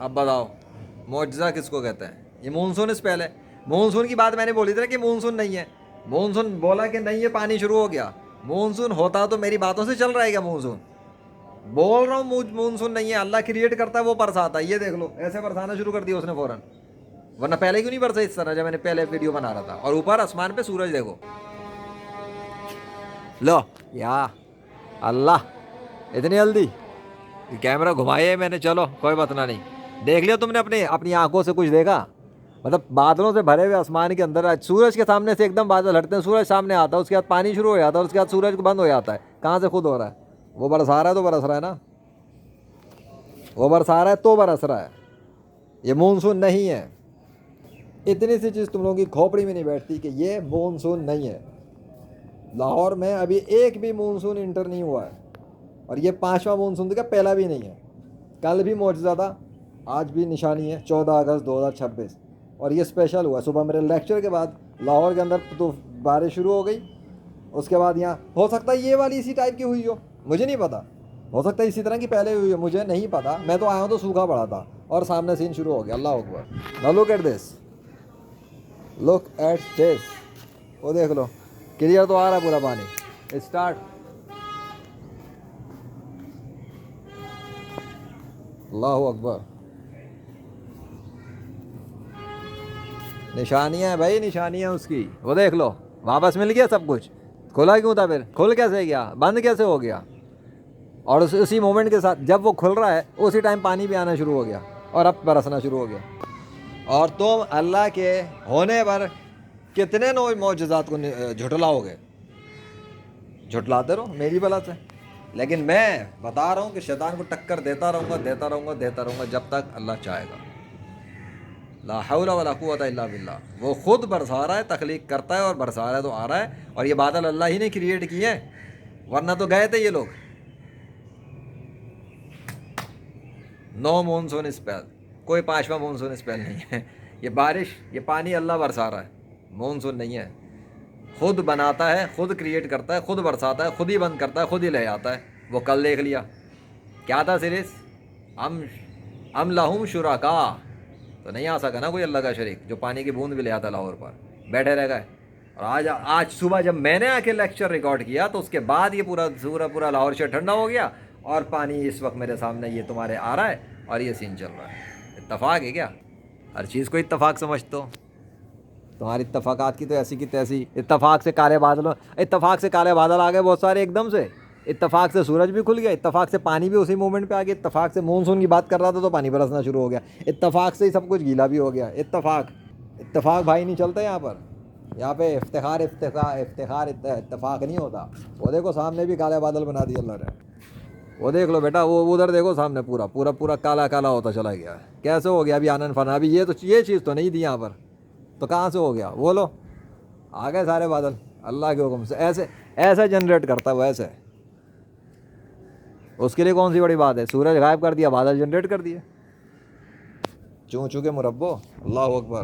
अब बताओ मुआजिज़ा किसको कहते हैं? ये मानसून स्पेल है। मानसून की बात मैंने बोली थी ना कि मानसून नहीं है। मानसून बोला कि नहीं है, पानी शुरू हो गया। मानसून होता तो मेरी बातों से चल रहा है क्या मानसून? बोल रहा हूँ मानसून नहीं है, अल्लाह क्रिएट करता है, वो बरसाता है। ये देख लो, ऐसे बरसाना शुरू कर दिया उसने फौरन। वरना पहले क्यों नहीं बरसा इस तरह, जब मैंने पहले वीडियो बना रहा था। और ऊपर आसमान पे सूरज देखो, लो या अल्लाह, इतनी जल्दी कैमरा घुमाए मैंने। चलो कोई बात ना, नहीं देख लिया तुमने अपने अपनी आंखों से कुछ देखा? मतलब बादलों से भरे हुए आसमान के अंदर आज सूरज के सामने से एकदम बादल हटते हैं, सूरज सामने आता है, उसके बाद पानी शुरू हो जाता है, उसके बाद सूरज बंद हो जाता है। कहाँ से खुद हो रहा है? वो बरसा रहा है तो बरस रहा है ना, वो बरसा रहा है तो बरस रहा है। ये मानसून नहीं है। इतनी सी चीज़ तुम लोगों की खोपड़ी में नहीं बैठती कि ये मानसून नहीं है। लाहौर में अभी एक भी मानसून इंटर नहीं हुआ है, और ये 5वां मानसून का पहला भी नहीं है। कल भी मौजूदा था, आज भी निशानी है 14 अगस्त 2026। और ये स्पेशल हुआ सुबह मेरे लेक्चर के बाद। लाहौर के अंदर तो बारिश शुरू हो गई, उसके बाद यहाँ हो सकता है ये वाली इसी टाइप की हुई हो, मुझे नहीं पता। हो सकता है इसी तरह की पहले हुई हो, मुझे नहीं पता। मैं तो आया हूँ तो सूखा पड़ा था और सामने सीन शुरू हो गया। Allah Akbar. Now look at this, look at this, वो देख लो, क्लियर तो आ रहा है पूरा पानी। स्टार्ट। अल्लाह अकबर। निशानियाँ हैं भाई, निशानियाँ उसकी, वो देख लो। वापस मिल गया सब कुछ। खुला क्यों था फिर? खुल कैसे गया? बंद कैसे हो गया? और उसी मोमेंट के साथ जब वो खुल रहा है उसी टाइम पानी भी आना शुरू हो गया और अब बरसना शुरू हो गया। और तुम अल्लाह के होने पर कितने नो मौजूदात को झुटलाओगे? झुटलाते रहो मेरी बला से। लेकिन मैं बता रहा हूँ कि शैतान को टक्कर देता रहूँगा, देता रहूँगा, देता रहूँगा, जब तक अल्लाह चाहेगा। ला हौला वला कुव्वता इल्ला बिल्लाह। वो खुद बरसा रहा है, तख्लीक करता है और बरसा रहा है तो आ रहा है। और ये बादल अल्लाह ही ने क्रिएट किए हैं, वरना तो गए थे ये लोग। नो मानसून स्पेल, कोई 5वां मानसून स्पेल नहीं है। ये बारिश, ये पानी अल्लाह बरसा रहा है, मानसून नहीं है। खुद बनाता है, खुद क्रिएट करता है, खुद बरसाता है, खुद ही बंद करता है, खुद ही ले आता है। वो कल देख लिया क्या था सीरीज, अम लहुम शुरका। तो नहीं आ सका ना कोई अल्लाह का शरीक जो पानी की बूंद भी ले आता लाहौर पर, बैठे रह गए। और आज सुबह जब मैंने आके लेक्चर रिकॉर्ड किया तो उसके बाद ये पूरा पूरा पूरा लाहौर शहर ठंडा हो गया और पानी इस वक्त मेरे सामने ये तुम्हारे आ रहा है और ये सीन चल रहा है। इत्तफाक है क्या? हर चीज़ को इत्तफाक समझते हो? तुम्हारी इत्तफाकात की तो ऐसी की तैसी। इत्तफाक से काले बादल, इत्तफाक से काले बादल आ गए बहुत सारे एकदम से। इत्तफाक से सूरज भी खुल गया, इत्तफाक से पानी भी उसी मोमेंट पे आ गया। इत्तफाक से मानसून की बात कर रहा था तो पानी बरसना शुरू हो गया। इत्तफाक से ही सब कुछ गीला भी हो गया। इत्तफाक भाई नहीं चलता यहाँ पर। यहाँ पे इफ्तिखार इफ्तिखार इफ्तिखार इत्तफाक नहीं होता। वो देखो सामने भी काले बादल बना दिए अल्लाह ने। वो देख लो बेटा, वो उधर देखो सामने पूरा पूरा पूरा काला काला होता चला गया। कैसे हो गया अभी आनन फना? अभी ये चीज़ तो नहीं थी यहाँ पर, तो कहाँ से हो गया? वो लो आ गए सारे बादल अल्लाह के हुक्म से। ऐसे ऐसे जनरेट करता है वो, ऐसे। उसके लिए कौन सी बड़ी बात है? सूरज गायब कर दिया, बादल जनरेट कर दिए। चूँ चूँ के मुरब्बो। अल्लाह अकबर।